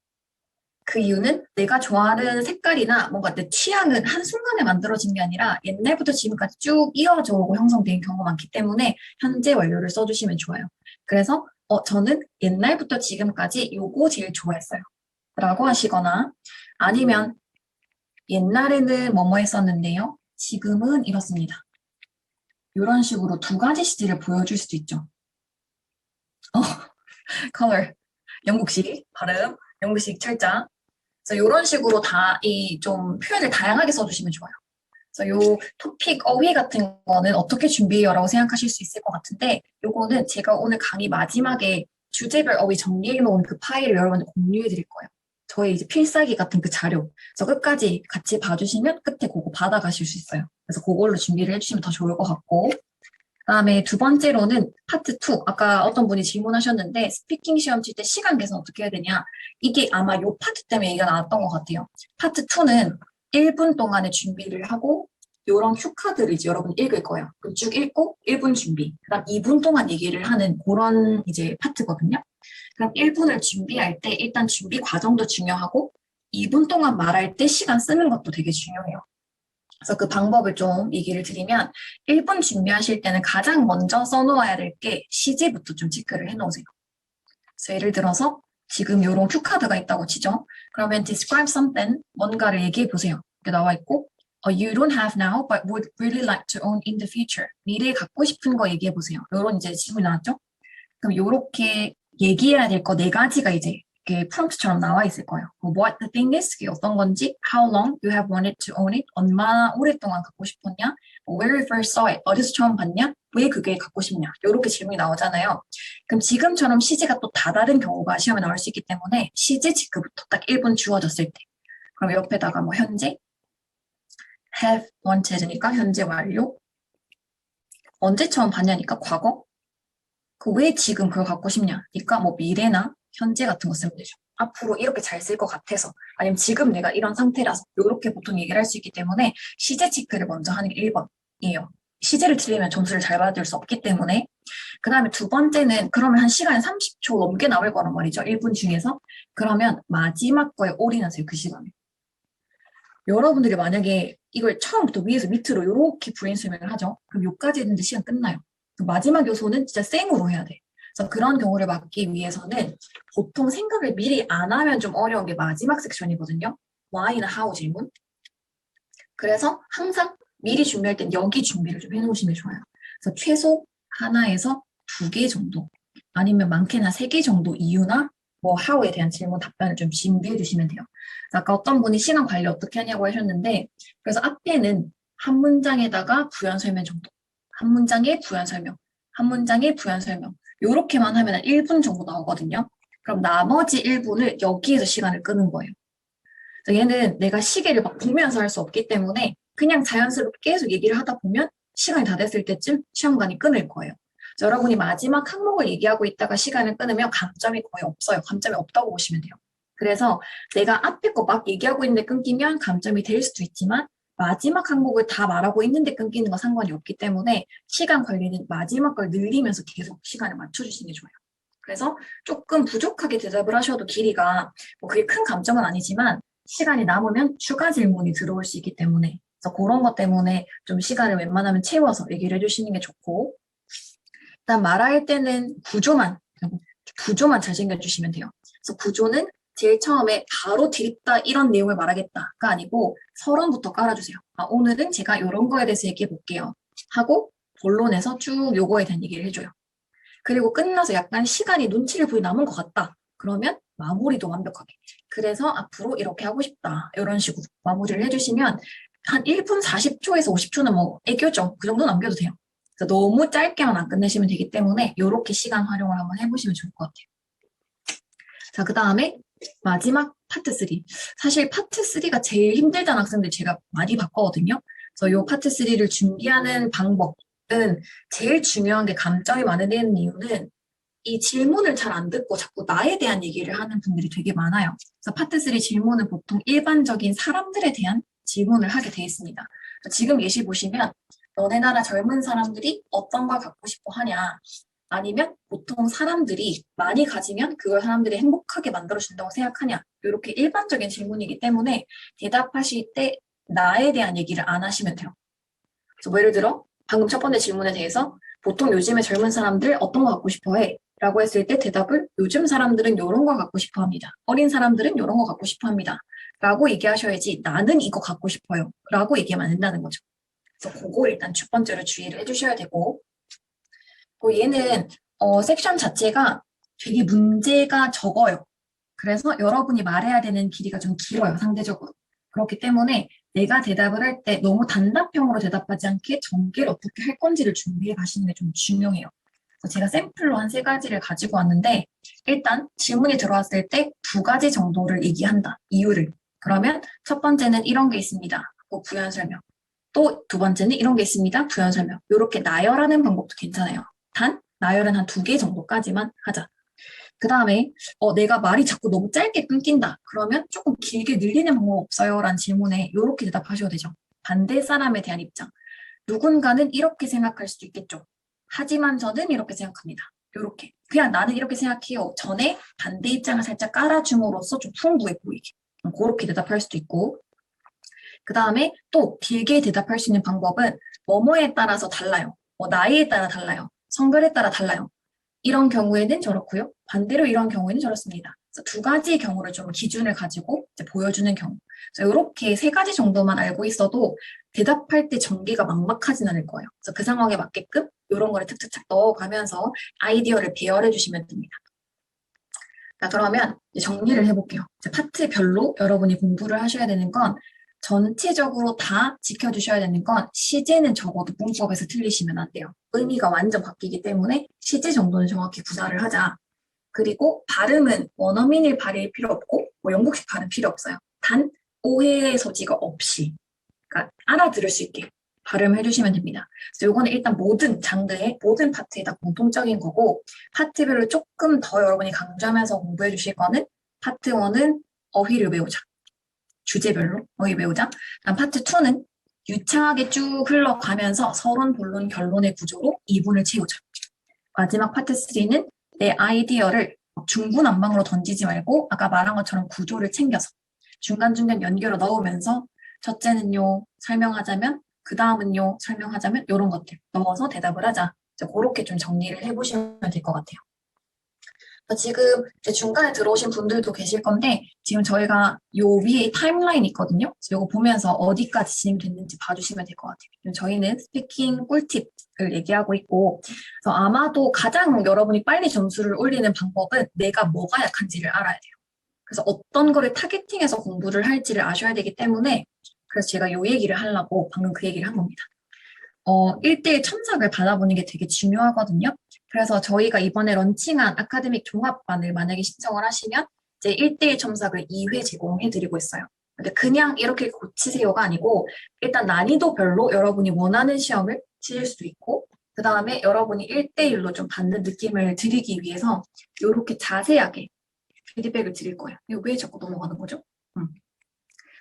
그 이유는 내가 좋아하는 색깔이나 뭔가 내 취향은 한순간에 만들어진 게 아니라 옛날부터 지금까지 쭉 이어져 오고 형성된 경우가 많기 때문에 현재 완료를 써주시면 좋아요. 그래서 저는 옛날부터 지금까지 요거 제일 좋아했어요. 라고 하시거나 아니면 옛날에는 뭐뭐 했었는데요. 지금은 이렇습니다. 이런 식으로 2가지 시제를 보여줄 수도 있죠. color, 영국식 발음, 영국식 철자. 그래서 이런 식으로 다 이 좀 표현을 다양하게 써주시면 좋아요. 그래서 요 토픽 어휘 같은 거는 어떻게 준비해요라고 생각하실 수 있을 것 같은데 요거는 제가 오늘 강의 마지막에 주제별 어휘 정리해 놓은 그 파일을 여러분들 공유해 드릴 거예요. 저의 이제 필사기 같은 그 자료. 그래서 끝까지 같이 봐주시면 끝에 그거 받아가실 수 있어요. 그래서 그걸로 준비를 해주시면 더 좋을 것 같고. 그다음에 두 번째로는 파트 2. 아까 어떤 분이 질문하셨는데 스피킹 시험 칠 때 시간 계산 어떻게 해야 되냐. 이게 아마 요 파트 때문에 얘기가 나왔던 것 같아요. 파트 2는 1분 동안에 준비를 하고 요런 큐카드를 이제 여러분 읽을 거예요. 그럼 쭉 읽고 1분 준비. 그다음 2분 동안 얘기를 하는 그런 이제 파트거든요. 그럼 1분을 준비할 때 일단 준비 과정도 중요하고 2분 동안 말할 때 시간 쓰는 것도 되게 중요해요. 그래서 그 방법을 좀 얘기를 드리면 1분 준비하실 때는 가장 먼저 써놓아야 될 게 시제부터 좀 체크를 해놓으세요. 그래서 예를 들어서 지금 이런 큐카드가 있다고 치죠. 그러면 describe something, 뭔가를 얘기해 보세요. 이렇게 나와 있고 you don't have now but would really like to own in the future. 미래에 갖고 싶은 거 얘기해 보세요. 이런 이제 질문이 나왔죠. 그럼 이렇게 얘기해야 될 거 네 가지가 이제 이렇게 프롬프트처럼 나와 있을 거예요. What the thing is, 그게 어떤 건지, how long you have wanted to own it, 얼마나 오랫동안 갖고 싶었냐, where you first saw it, 어디서 처음 봤냐, 왜 그게 갖고 싶냐, 이렇게 질문이 나오잖아요. 그럼 지금처럼 시제가 또 다 다른 경우가 시험에 나올 수 있기 때문에 시제 체크부터 딱 1분 주어졌을 때, 그럼 옆에다가 뭐 현재, have wanted니까 현재 완료, 언제 처음 봤냐니까 과거, 그 왜 지금 그걸 갖고 싶냐니까 뭐 미래나 현재 같은 거 쓰면 되죠. 앞으로 이렇게 잘 쓸 것 같아서 아니면 지금 내가 이런 상태라서 이렇게 보통 얘기를 할 수 있기 때문에 시제 체크를 먼저 하는 게 1번이에요. 시제를 틀리면 점수를 잘 받을 수 없기 때문에. 그 다음에 두 번째는 그러면 한 시간에 30초 넘게 나올 거란 말이죠. 1분 중에서. 그러면 마지막 거에 올인하세요. 그 시간에. 여러분들이 만약에 이걸 처음부터 위에서 밑으로 이렇게 브레인스토밍을 하죠. 그럼 여기까지 했는데 시간 끝나요. 마지막 요소는 진짜 생으로 해야 돼. 그래서 그런 경우를 막기 위해서는 보통 생각을 미리 안 하면 좀 어려운 게 마지막 섹션이거든요. why나 how 질문. 그래서 항상 미리 준비할 땐 여기 준비를 좀 해놓으시는 게 좋아요. 그래서 최소 하나에서 2개 정도 아니면 많게는 3개 정도 이유나 뭐 how에 대한 질문 답변을 좀 준비해 주시면 돼요. 아까 어떤 분이 시간 관리 어떻게 하냐고 하셨는데 그래서 앞에는 한 문장에다가 부연 설명 정도 한 문장에 부연 설명 한 문장에 부연 설명 요렇게만 하면 1분 정도 나오거든요. 그럼 나머지 1분을 여기에서 시간을 끄는 거예요. 그래서 얘는 내가 시계를 막 보면서 할 수 없기 때문에 그냥 자연스럽게 계속 얘기를 하다 보면 시간이 다 됐을 때쯤 시험관이 끊을 거예요. 여러분이 마지막 항목을 얘기하고 있다가 시간을 끊으면 감점이 거의 없어요. 감점이 없다고 보시면 돼요. 그래서 내가 앞에 거 막 얘기하고 있는데 끊기면 감점이 될 수도 있지만 마지막 항목을 다 말하고 있는데 끊기는 건 상관이 없기 때문에 시간 관리는 마지막 걸 늘리면서 계속 시간을 맞춰주시는 게 좋아요. 그래서 조금 부족하게 대답을 하셔도 길이가 뭐 그게 큰 감점은 아니지만 시간이 남으면 추가 질문이 들어올 수 있기 때문에 그래서 그런 것 때문에 좀 시간을 웬만하면 채워서 얘기를 해주시는 게 좋고 일단 말할 때는 구조만 잘 챙겨주시면 돼요. 그래서 구조는 제일 처음에 바로 드립다 이런 내용을 말하겠다가 아니고 서론부터 깔아주세요. 오늘은 제가 이런 거에 대해서 얘기해 볼게요. 하고 본론에서 쭉 요거에 대한 얘기를 해줘요. 그리고 끝나서 약간 시간이 눈치를 보이 남은 것 같다. 그러면 마무리도 완벽하게. 그래서 앞으로 이렇게 하고 싶다. 이런 식으로 마무리를 해주시면 한 1분 40초에서 50초는 뭐 애교죠. 그 정도 남겨도 돼요. 그래서 너무 짧게만 안 끝내시면 되기 때문에 이렇게 시간 활용을 한번 해보시면 좋을 것 같아요. 자, 그 다음에 마지막 파트 3. 사실 파트 3가 제일 힘들다는 학생들 제가 많이 봤거든요. 그래서 이 파트 3를 준비하는 방법은 제일 중요한 게 감점이 많은 이유는 이 질문을 잘 안 듣고 자꾸 나에 대한 얘기를 하는 분들이 되게 많아요. 그래서 파트 3 질문은 보통 일반적인 사람들에 대한 질문을 하게 돼 있습니다. 지금 예시 보시면 너네 나라 젊은 사람들이 어떤 걸 갖고 싶어 하냐 아니면 보통 사람들이 많이 가지면 그걸 사람들이 행복하게 만들어준다고 생각하냐 이렇게 일반적인 질문이기 때문에 대답하실 때 나에 대한 얘기를 안 하시면 돼요. 그래서 뭐 예를 들어 방금 첫 번째 질문에 대해서 보통 요즘에 젊은 사람들 어떤 거 갖고 싶어 해? 라고 했을 때 대답을 요즘 사람들은 이런 거 갖고 싶어 합니다. 어린 사람들은 이런 거 갖고 싶어 합니다. 라고 얘기하셔야지 나는 이거 갖고 싶어요. 라고 얘기하면 안 된다는 거죠. 그래서 그거 일단 첫 번째로 주의를 해주셔야 되고 얘는 섹션 자체가 되게 문제가 적어요. 그래서 여러분이 말해야 되는 길이가 좀 길어요. 상대적으로. 그렇기 때문에 내가 대답을 할 때 너무 단답형으로 대답하지 않게 전개를 어떻게 할 건지를 준비해 가시는 게 좀 중요해요. 그래서 제가 샘플로 한 3가지를 가지고 왔는데 일단 질문이 들어왔을 때 2가지 정도를 얘기한다. 이유를. 그러면 첫 번째는 이런 게 있습니다. 부연 설명. 또 2번째는 이런 게 있습니다. 부연 설명. 이렇게 나열하는 방법도 괜찮아요. 단 나열은 한 2개 정도까지만 하자. 그 다음에 내가 말이 자꾸 너무 짧게 끊긴다. 그러면 조금 길게 늘리는 방법 없어요? 라는 질문에 이렇게 대답하셔도 되죠. 반대 사람에 대한 입장. 누군가는 이렇게 생각할 수도 있겠죠. 하지만 저는 이렇게 생각합니다. 이렇게. 그냥 나는 이렇게 생각해요. 전에 반대 입장을 살짝 깔아줌으로써 좀 풍부해 보이게. 그렇게 대답할 수도 있고. 그 다음에 또 길게 대답할 수 있는 방법은 뭐뭐에 따라서 달라요. 나이에 따라 달라요. 성별에 따라 달라요. 이런 경우에는 저렇고요. 반대로 이런 경우에는 저렇습니다. 그래서 2가지 경우를 좀 기준을 가지고 이제 보여주는 경우. 그래서 이렇게 3가지 정도만 알고 있어도 대답할 때 전개가 막막하진 않을 거예요. 그래서 그 상황에 맞게끔 이런 거를 탁탁탁 넣어가면서 아이디어를 배열해 주시면 됩니다. 자, 그러면 이제 정리를 해볼게요. 이제 파트별로 여러분이 공부를 하셔야 되는 건 전체적으로 다 지켜주셔야 되는 건 시제는 적어도 문법에서 틀리시면 안 돼요. 의미가 완전 바뀌기 때문에 시제 정도는 정확히 구사를 하자. 그리고 발음은 원어민일 발음일 필요 없고 영국식 발음 필요 없어요. 단 오해의 소지가 없이 그러니까 알아들을 수 있게 발음해 주시면 됩니다. 그래서 이거는 일단 모든 장르의 모든 파트에 다 공통적인 거고 파트별로 조금 더 여러분이 강조하면서 공부해 주실 거는 파트 1은 어휘를 배우자. 주제별로 어휘 배우자. 다음 파트 2는 유창하게 쭉 흘러가면서 서론, 본론, 결론의 구조로 2분을 채우자. 마지막 파트 3는 내 아이디어를 중구난방으로 던지지 말고 아까 말한 것처럼 구조를 챙겨서 중간중간 연결을 넣으면서 첫째는요, 설명하자면 그 다음은요, 설명하자면 이런 것들 넣어서 대답을 하자. 그렇게 좀 정리를 해보시면 될 것 같아요. 지금 이제 중간에 들어오신 분들도 계실 건데 지금 저희가 요 위에 타임라인 있거든요. 그래서 이거 보면서 어디까지 진행됐는지 봐주시면 될 것 같아요. 저희는 스피킹 꿀팁을 얘기하고 있고 그래서 아마도 가장 여러분이 빨리 점수를 올리는 방법은 내가 뭐가 약한지를 알아야 돼요. 그래서 어떤 거를 타겟팅해서 공부를 할지를 아셔야 되기 때문에 그래서 제가 요 얘기를 하려고 방금 그 얘기를 한 겁니다. 1대1 첨삭을 받아보는 게 되게 중요하거든요. 그래서 저희가 이번에 런칭한 아카데믹 종합반을 만약에 신청을 하시면 이제 1대1 첨삭을 2회 제공해드리고 있어요. 근데 그냥 이렇게 고치세요가 아니고 일단 난이도별로 여러분이 원하는 시험을 치실 수도 있고 그 다음에 여러분이 1대1로 좀 받는 느낌을 드리기 위해서 이렇게 자세하게 피드백을 드릴 거예요. 이거 왜 자꾸 넘어가는 거죠?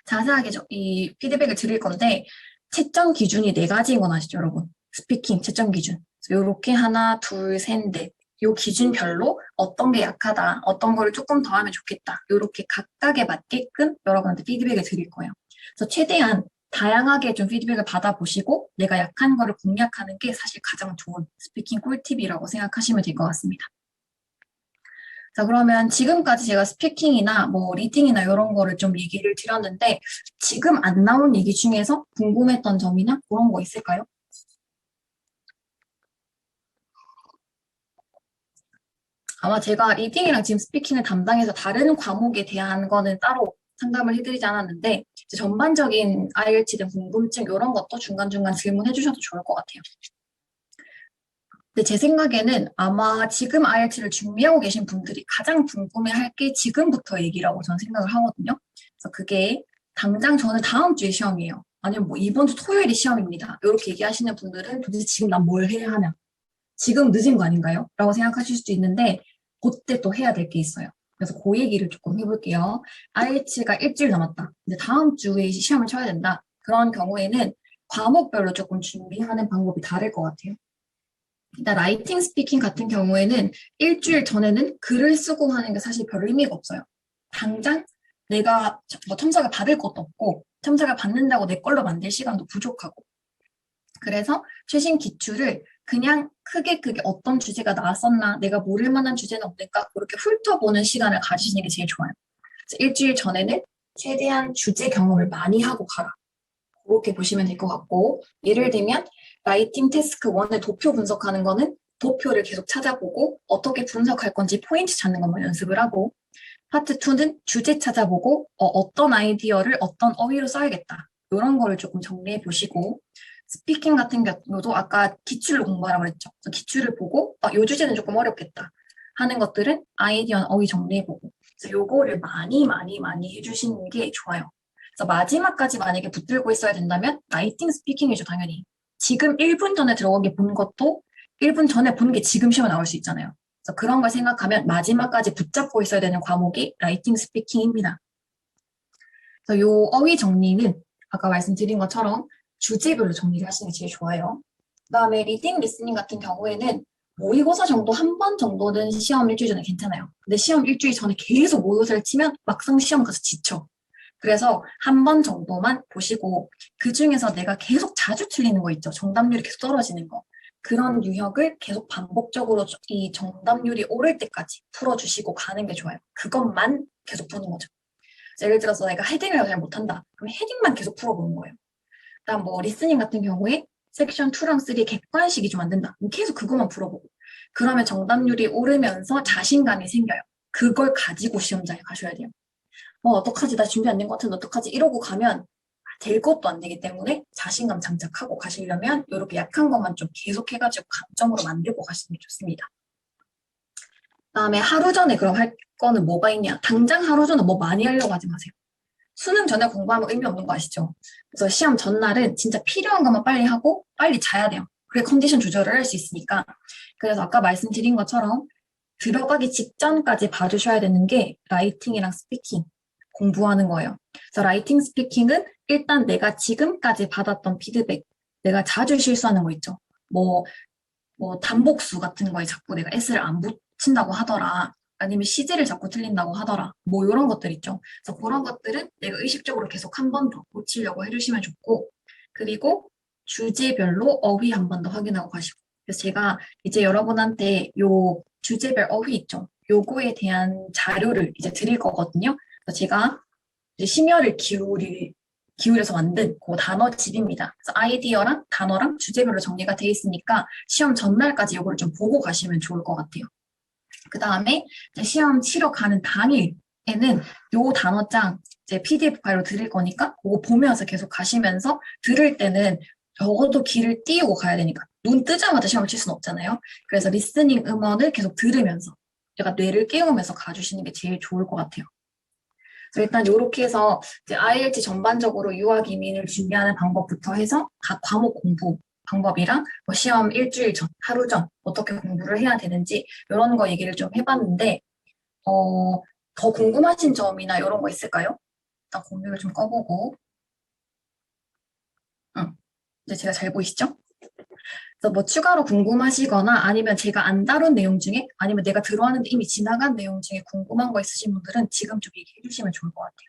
자세하게 이 피드백을 드릴 건데 채점 기준이 4가지인 건 아시죠, 여러분? 스피킹 채점 기준. 이렇게 하나, 둘, 셋, 넷. 요 기준별로 어떤 게 약하다, 어떤 거를 조금 더 하면 좋겠다. 이렇게 각각에 맞게끔 여러분한테 피드백을 드릴 거예요. 그래서 최대한 다양하게 좀 피드백을 받아보시고 내가 약한 거를 공략하는 게 사실 가장 좋은 스피킹 꿀팁이라고 생각하시면 될 것 같습니다. 자, 그러면 지금까지 제가 스피킹이나 뭐 리딩이나 이런 거를 좀 얘기를 드렸는데 지금 안 나온 얘기 중에서 궁금했던 점이나 그런 거 있을까요? 아마 제가 리딩이랑 지금 스피킹을 담당해서 다른 과목에 대한 거는 따로 상담을 해드리지 않았는데 전반적인 IELTS에 대한 궁금증 이런 것도 중간중간 질문해 주셔도 좋을 것 같아요. 근데 제 생각에는 아마 지금 IELTS를 준비하고 계신 분들이 가장 궁금해할 게 지금부터 얘기라고 저는 생각을 하거든요. 그래서 그게 당장 저는 다음 주에 시험이에요. 아니면 뭐 이번 주 토요일이 시험입니다. 이렇게 얘기하시는 분들은 도대체 지금 난 뭘 해야 하냐? 지금 늦은 거 아닌가요? 라고 생각하실 수도 있는데 그때 또 해야 될 게 있어요. 그래서 그 얘기를 조금 해볼게요. IELTS가 일주일 남았다. 근데 다음 주에 시험을 쳐야 된다. 그런 경우에는 과목별로 조금 준비하는 방법이 다를 것 같아요. 일단 라이팅 스피킹 같은 경우에는 일주일 전에는 글을 쓰고 하는 게 사실 별 의미가 없어요. 당장 내가 뭐 첨삭을 받을 것도 없고 첨삭을 받는다고 내 걸로 만들 시간도 부족하고 그래서 최신 기출을 그냥 크게 어떤 주제가 나왔었나 내가 모를 만한 주제는 없을까 그렇게 훑어보는 시간을 가지시는 게 제일 좋아요. 그래서 일주일 전에는 최대한 주제 경험을 많이 하고 가라. 그렇게 보시면 될 것 같고 예를 들면 라이팅 태스크 1의 도표 분석하는 거는 도표를 계속 찾아보고 어떻게 분석할 건지 포인트 찾는 것만 연습을 하고 파트 2는 주제 찾아보고 어떤 아이디어를 어떤 어휘로 써야겠다. 이런 거를 조금 정리해 보시고 스피킹 같은 경우도 아까 기출을 공부하라고 그랬죠. 그래서 기출을 보고 요 주제는 조금 어렵겠다 하는 것들은 아이디어나 어휘 정리해보고 그래서 요거를 많이 많이 많이 해주시는 게 좋아요. 그래서 마지막까지 만약에 붙들고 있어야 된다면 라이팅 스피킹이죠, 당연히. 지금 1분 전에 들어가게 본 것도 1분 전에 본 게 지금 시험에 나올 수 있잖아요. 그래서 그런 걸 생각하면 마지막까지 붙잡고 있어야 되는 과목이 라이팅 스피킹입니다. 그래서 요 어휘 정리는 아까 말씀드린 것처럼 주제별로 정리를 하시는 게 제일 좋아요. 그다음에 리딩, 리스닝 같은 경우에는 모의고사 정도 한 번 정도는 시험 일주일 전에 괜찮아요. 근데 시험 일주일 전에 계속 모의고사를 치면 막상 시험 가서 지쳐. 그래서 한 번 정도만 보시고 그 중에서 내가 계속 자주 틀리는 거 있죠. 정답률이 계속 떨어지는 거. 그런 유형을 계속 반복적으로 이 정답률이 오를 때까지 풀어주시고 가는 게 좋아요. 그것만 계속 푸는 거죠. 예를 들어서 내가 헤딩을 잘 못한다. 그럼 헤딩만 계속 풀어보는 거예요. 그다음 뭐 리스닝 같은 경우에 섹션 2랑 3 객관식이 좀 안 된다. 그럼 계속 그것만 풀어보고. 그러면 정답률이 오르면서 자신감이 생겨요. 그걸 가지고 시험장에 가셔야 돼요. 어떡하지? 나 준비 안 된 것 같은데 어떡하지? 이러고 가면 될 것도 안 되기 때문에 자신감 장착하고 가시려면 이렇게 약한 것만 좀 계속 해가지고 강점으로 만들고 가시는 게 좋습니다. 그다음에 하루 전에 그럼 할 거는 뭐가 있냐? 당장 하루 전에 뭐 많이 하려고 하지 마세요. 수능 전에 공부하면 의미 없는 거 아시죠? 그래서 시험 전날은 진짜 필요한 것만 빨리 하고 빨리 자야 돼요. 그래 컨디션 조절을 할 수 있으니까. 그래서 아까 말씀드린 것처럼 들어가기 직전까지 봐주셔야 되는 게 라이팅이랑 스피킹 공부하는 거예요. 그래서 라이팅 스피킹은 일단 내가 지금까지 받았던 피드백, 내가 자주 실수하는 거 있죠. 단복수 같은 거에 자꾸 내가 S를 안 붙인다고 하더라. 아니면 시제를 자꾸 틀린다고 하더라. 이런 것들 있죠. 그래서 그런 것들은 내가 의식적으로 계속 한 번 더 고치려고 해주시면 좋고, 그리고 주제별로 어휘 한 번 더 확인하고 가시고. 그래서 제가 이제 여러분한테 요 주제별 어휘 있죠. 요거에 대한 자료를 이제 드릴 거거든요. 그래서 제가 이제 심혈을 기울여서 만든 그 단어집입니다. 그래서 아이디어랑 단어랑 주제별로 정리가 돼 있으니까 시험 전날까지 이걸 좀 보고 가시면 좋을 것 같아요. 그 다음에 시험 치러 가는 당일에는 요 단어장 이제 PDF 파일로 드릴 거니까 그거 보면서 계속 가시면서 들을 때는 적어도 귀를 띄우고 가야 되니까 눈 뜨자마자 시험을 칠 수는 없잖아요. 그래서 리스닝 음원을 계속 들으면서 제가 뇌를 깨우면서 가주시는 게 제일 좋을 것 같아요. 그래서 일단 이렇게 해서 이제 IELTS 전반적으로 유학 이민을 준비하는 방법부터 해서 각 과목 공부 방법이랑 시험 일주일 전, 하루 전 어떻게 공부를 해야 되는지 이런 거 얘기를 좀 해봤는데 더 궁금하신 점이나 이런 거 있을까요? 일단 공유를 좀 꺼보고 이제 제가 잘 보이시죠? 그래서 추가로 궁금하시거나 아니면 제가 안 다룬 내용 중에 아니면 내가 들어왔는데 이미 지나간 내용 중에 궁금한 거 있으신 분들은 지금 좀 얘기해 주시면 좋을 것 같아요.